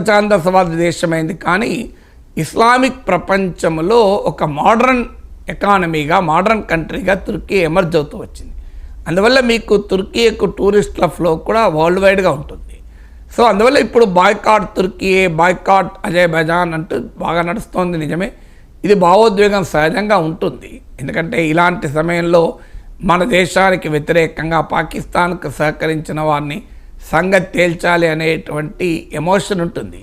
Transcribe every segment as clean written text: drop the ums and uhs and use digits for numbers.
ఛాందసవాద దేశమైంది. కానీ ఇస్లామిక్ ప్రపంచంలో ఒక మోడర్న్ ఎకానమీగా, మోడర్న్ కంట్రీగా తుర్కీ ఎమర్జ్ అవుతూ వచ్చింది. అందువల్ల మీకు తుర్కీకు టూరిస్టుల ఫ్లో కూడా వరల్డ్ వైడ్గా ఉంటుంది. సో అందువల్ల ఇప్పుడు బాయ్కాట్ తుర్కీ, బాయ్కాట్ అజర్బైజాన్ అంటూ బాగా నడుస్తోంది. నిజమే, ఇది భావోద్వేగం సహజంగా ఉంటుంది. ఎందుకంటే ఇలాంటి సమయంలో మన దేశానికి వ్యతిరేకంగా పాకిస్తాన్కు సహకరించిన వారిని సంగతి తేల్చాలి అనేటువంటి ఎమోషన్ ఉంటుంది.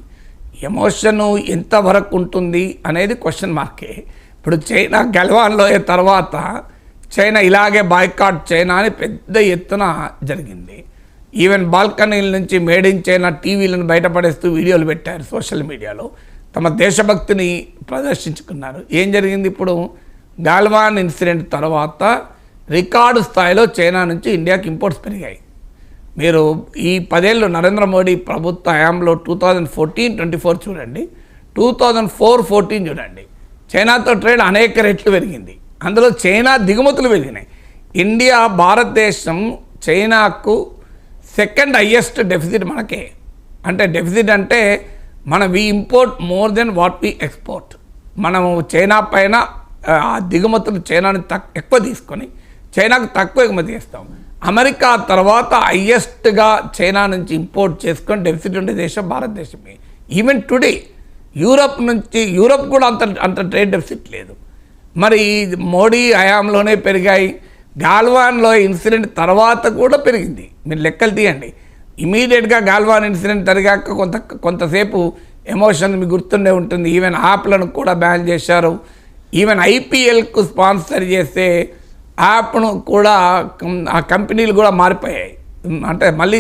ఎమోషను ఎంతవరకు ఉంటుంది అనేది క్వశ్చన్ మార్కే. ఇప్పుడు చైనా గల్వాన్లో తర్వాత చైనా ఇలాగే బాయ్కాట్ చైనా అని పెద్ద ఎత్తున జరిగింది. ఈవెన్ బాల్కనీల నుంచి మేడ్ ఇన్ చైనా టీవీలను బయటపడేస్తూ వీడియోలు పెట్టారు సోషల్ మీడియాలో, తమ దేశభక్తిని ప్రదర్శించుకున్నారు. ఏం జరిగింది? ఇప్పుడు గాల్వాన్ ఇన్సిడెంట్ తర్వాత రికార్డు స్థాయిలో చైనా నుంచి ఇండియాకి ఇంపోర్ట్స్ పెరిగాయి. మీరు ఈ 10 ఏళ్ళు నరేంద్ర మోడీ ప్రభుత్వ హయాంలో 2014-24 చూడండి, 2004-14 చూడండి, చైనాతో ట్రేడ్ అనేక రెట్లు పెరిగింది. అందులో చైనా దిగుమతులు పెరిగినాయి. ఇండియా, భారతదేశం చైనాకు సెకండ్ హయ్యెస్ట్ డెఫిసిట్ మనకే. అంటే డెఫిసిట్ అంటే we import more than what we export. మనము చైనా పైన దిగుమతులు చైనాని ఎక్కువ తీసుకొని చైనాకు తక్కువ ఎగుమతి చేస్తాం. అమెరికా తర్వాత హయ్యెస్ట్గా చైనా నుంచి ఇంపోర్ట్ చేసుకొని డెఫిసిట్ ఉండే దేశం భారతదేశమే. ఈవెన్ టుడే యూరప్ కూడా అంత ట్రేడ్ డెఫిసిట్ లేదు. మరి మోడీ హయాంలోనే పెరిగాయి. గాల్వాన్లో ఇన్సిడెంట్ తర్వాత కూడా పెరిగింది. మీరు లెక్కలు తీయండి. ఇమీడియట్గా గాల్వాన్ ఇన్సిడెంట్ జరిగాక కొంతసేపు ఎమోషన్ మీకు గుర్తుండే ఉంటుంది. ఈవెన్ యాప్లను కూడా బ్యాన్ చేశారు. ఈవెన్ ఐపీఎల్కు స్పాన్సర్ చేసే యాప్ను కూడా ఆ కంపెనీలు కూడా మారిపోయాయి. అంటే మళ్ళీ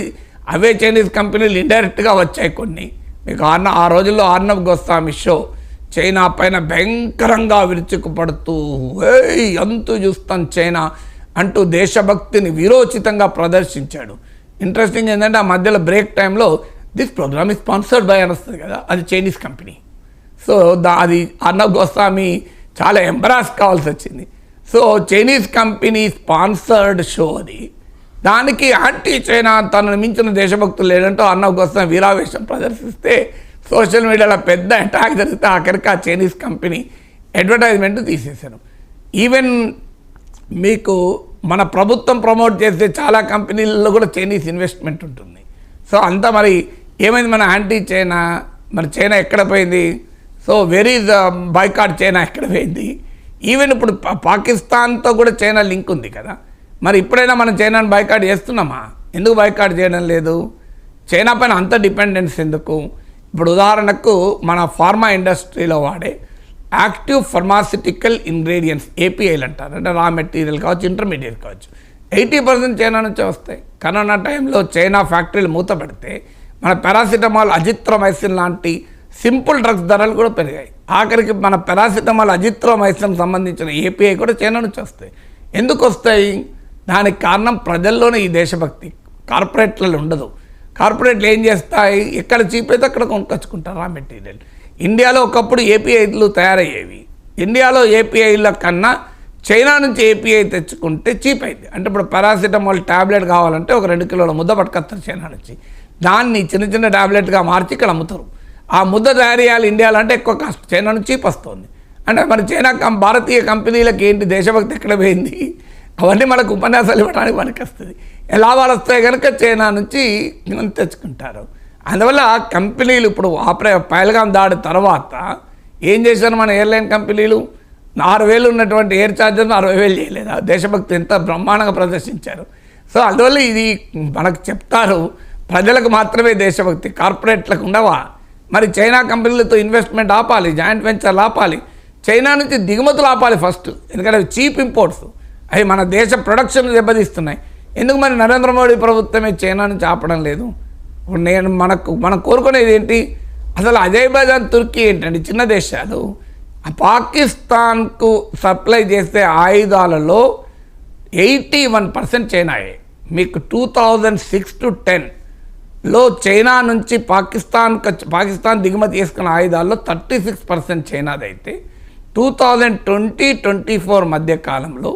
అవే చైనీస్ కంపెనీలు ఇండైరెక్ట్గా వచ్చాయి కొన్ని. మీకు ఆ రోజుల్లో ఆర్నబ్ గోస్వామి షో చైనా పైన భయంకరంగా విరుచుకుపడుతూ అంతు చూస్తాం చైనా అంటూ దేశభక్తిని వీరోచితంగా ప్రదర్శించాడు. ఇంట్రెస్టింగ్ ఏంటంటే ఆ మధ్యలో బ్రేక్ టైంలో this program is sponsored by అని వస్తుంది కదా, అది చైనీస్ కంపెనీ. సో అది ఆర్నబ్ గోస్వామి చాలా ఎంబరాస్ కావాల్సి వచ్చింది. So Chinese company sponsored show అది. దానికి యాంటీ చైనా తనను మించిన దేశభక్తులు లేదంటూ ఆర్నబ్ గోస్వామి వీరావేశం ప్రదర్శిస్తే సోషల్ మీడియాలో పెద్ద అటాక్ జరిగితే ఆఖరికి ఆ చైనీస్ కంపెనీ అడ్వర్టైజ్మెంట్ తీసేశారు. ఈవెన్ మీకు మన ప్రభుత్వం ప్రమోట్ చేసే చాలా కంపెనీలలో కూడా చైనీస్ ఇన్వెస్ట్మెంట్ ఉంటుంది. సో అంతా మరి ఏమైంది మన యాంటీ చైనా? మరి చైనా ఎక్కడ పోయింది? సో వెరీ బాయ్కాట్ చైనా ఎక్కడ పోయింది? ఈవెన్ ఇప్పుడు పాకిస్తాన్తో కూడా చైనా లింక్ ఉంది కదా. మరి ఇప్పుడైనా మనం చైనాని బాయ్కాట్ చేస్తున్నామా? ఎందుకు బాయ్కాట్ చేయడం లేదు? చైనా పైన అంత డిపెండెన్స్ ఎందుకు? ఇప్పుడు ఉదాహరణకు మన ఫార్మా ఇండస్ట్రీలో వాడే యాక్టివ్ ఫార్మాసిటికల్ ఇంగ్రీడియంట్స్, ఏపీఐలు అంటారు. అంటే రా మెటీరియల్ కావచ్చు, ఇంటర్మీడియట్ కావచ్చు, 80% చైనా నుంచే వస్తాయి. కరోనా టైంలో చైనా ఫ్యాక్టరీలు మూతపెడితే మన పారాసిటమాల్, అజిత్రోమైసిన్ లాంటి సింపుల్ డ్రగ్స్ ధరలు కూడా పెరిగాయి. ఆఖరికి మన పారాసిటమాల్, అజిత్రోమైసిన్ సంబంధించిన ఏపీఐ కూడా చైనా నుంచి వస్తాయి. ఎందుకు వస్తాయి? దానికి కారణం ప్రజల్లోనే ఈ దేశభక్తి. కార్పొరేట్లలో ఉండదు. కార్పొరేట్లు ఏం చేస్తాయి? ఎక్కడ చీప్ అయితే అక్కడ కొనుక్కొచ్చుకుంటారు రా మెటీరియల్. ఇండియాలో ఒకప్పుడు ఏపీఐలు తయారయ్యేవి. ఇండియాలో ఏపీఐల కన్నా చైనా నుంచి ఏపీఐ తెచ్చుకుంటే చీప్ అయింది. అంటే ఇప్పుడు పారాసిటమాల్ ట్యాబ్లెట్ కావాలంటే ఒక 2 కిలోల ముద్ద పట్టుకొస్తారు చైనా నుంచి. దాన్ని చిన్న చిన్న ట్యాబ్లెట్గా మార్చి ఇక్కడ అమ్ముతారు. ఆ ముద్ద తయారు చేయాలి ఇండియాలో అంటే ఎక్కువ కాస్ట్, చైనా నుంచి చీప్ వస్తుంది. అంటే మరి చైనా భారతీయ కంపెనీలకు ఏంటి దేశభక్తి ఎక్కడ పోయింది? అవన్నీ మనకు ఉపన్యాసాలు ఇవ్వడానికి మనకి వస్తుంది. లాభాలు వస్తాయి కనుక చైనా నుంచి తెచ్చుకుంటారు. అందువల్ల కంపెనీలు ఇప్పుడు పహల్గాం దాడి తర్వాత ఏం చేశారు మన ఎయిర్లైన్ కంపెనీలు? 6,000 ఉన్నటువంటి ఎయిర్ ఛార్జర్ను 60,000 చేయలేదు. దేశభక్తి ఎంత బ్రహ్మాండంగా ప్రదర్శించారు. సో అందువల్ల ఇది మనకు చెప్తారు, ప్రజలకు మాత్రమే దేశభక్తి, కార్పొరేట్లకు ఉండవా? మరి చైనా కంపెనీలతో ఇన్వెస్ట్మెంట్ ఆపాలి, జాయింట్ వెంచర్లు ఆపాలి, చైనా నుంచి దిగుమతులు ఆపాలి ఫస్ట్. ఎందుకంటే చీప్ ఇంపోర్ట్స్ అవి మన దేశ ప్రొడక్షన్ దెబ్బతీస్తున్నాయి. ఎందుకు మరి నరేంద్ర మోడీ ప్రభుత్వమే చైనా నుంచి ఆపడం లేదు? మనం కోరుకునేది ఏంటి? అసలు అజర్బైజాన్, తుర్కీ ఏంటండి చిన్న దేశాలు. పాకిస్తాన్కు సప్లై చేసే ఆయుధాలలో 81% చైనాయే. మీకు 2006-10లో చైనా నుంచి పాకిస్తాన్ దిగుమతి చేసుకున్న ఆయుధాల్లో 36% చైనాదైతే 2020-24 మధ్య కాలంలో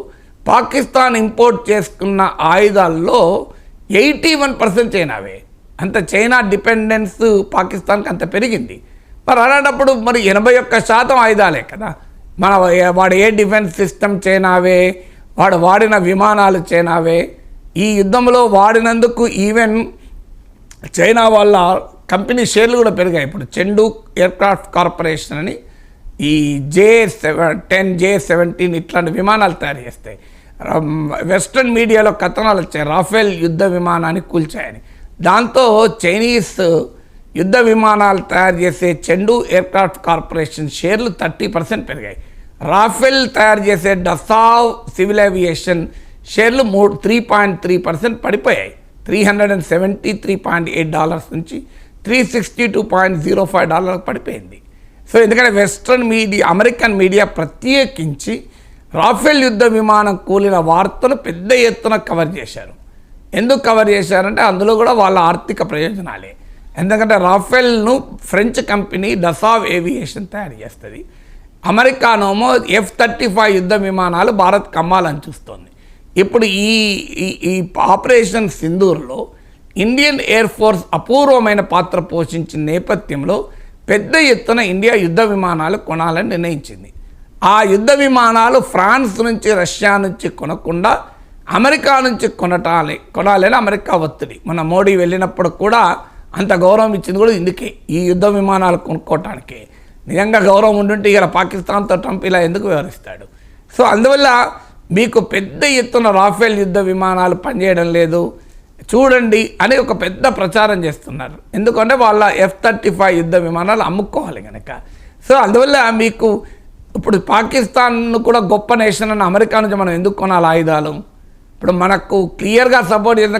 పాకిస్తాన్ ఇంపోర్ట్ చేసుకున్న ఆయుధాల్లో 81% చైనావే. అంత చైనా డిపెండెన్స్ పాకిస్తాన్కి అంత పెరిగింది. మరి అలాంటప్పుడు మరి 81% ఆయుధాలే కదా. వాడు ఏ డిఫెన్స్ సిస్టమ్ చైనావే, వాడు వాడిన విమానాలు చైనావే. ఈ యుద్ధంలో వాడినందుకు ఈవెన్ చైనా వాళ్ళ కంపెనీ షేర్లు కూడా పెరిగాయి. ఇప్పుడు చెండు ఎయిర్క్రాఫ్ట్ కార్పొరేషన్ అని ఈ J-10 J-17 ఇట్లాంటి విమానాలు తయారు చేస్తాయి. వెస్ట్రన్ మీడియాలో కథనాలు వచ్చాయి రాఫెల్ యుద్ధ విమానాన్ని కూల్చాయని. దాంతో చైనీస్ యుద్ధ విమానాలు తయారు చేసే చెండు ఎయిర్క్రాఫ్ట్ కార్పొరేషన్ షేర్లు 30% పెరిగాయి. రాఫెల్ తయారు చేసే డసావ్ సివిల్ ఏవియేషన్ షేర్లు 3.3% పడిపోయాయి. $373.8 నుంచి $362.05 పడిపోయింది. సో ఎందుకంటే వెస్ట్రన్ మీడియా, అమెరికన్ మీడియా ప్రత్యేకించి రాఫెల్ యుద్ధ విమానం కూలిన వార్తను పెద్ద ఎత్తున కవర్ చేశారు. ఎందుకు కవర్ చేశారంటే అందులో కూడా వాళ్ళ ఆర్థిక ప్రయోజనాలే. ఎందుకంటే రాఫెల్ను ఫ్రెంచ్ కంపెనీ డసావ్ ఏవియేషన్ తయారు చేస్తుంది. అమెరికానేమో F-35 యుద్ధ విమానాలు భారత్కి అమ్మాలని చూస్తోంది. ఇప్పుడు ఈ ఆపరేషన్ సింధూర్లో ఇండియన్ ఎయిర్ ఫోర్స్ అపూర్వమైన పాత్ర పోషించిన నేపథ్యంలో పెద్ద ఎత్తున ఇండియా యుద్ధ విమానాలు కొనాలని నిర్ణయించింది. ఆ యుద్ధ విమానాలు ఫ్రాన్స్ నుంచి, రష్యా నుంచి కొనకుండా అమెరికా నుంచి కొనాలని అమెరికా ఒత్తిడి. మన మోడీ వెళ్ళినప్పుడు కూడా అంత గౌరవం ఇచ్చింది కూడా ఇందుకే, ఈ యుద్ధ విమానాలు కొనుక్కోవటానికి. నిజంగా గౌరవం ఉండుంటే ఇలా పాకిస్తాన్తో ట్రంప్ ఇలా ఎందుకు వ్యవహరిస్తాడు? సో అందువల్ల మీకు పెద్ద ఎత్తున రాఫెల్ యుద్ధ విమానాలు పనిచేయడం లేదు చూడండి అని ఒక పెద్ద ప్రచారం చేస్తున్నారు. ఎందుకంటే వాళ్ళ F-35 యుద్ధ విమానాలు అమ్ముకోవాలి కనుక. సో అందువల్ల మీకు ఇప్పుడు పాకిస్తాన్ను కూడా గొప్ప నేషన్ అని అమెరికా నుంచి మనం ఎందుకు కొనాలి ఆయుధాలు? ఇప్పుడు మనకు క్లియర్గా సపోర్ట్ చేసిన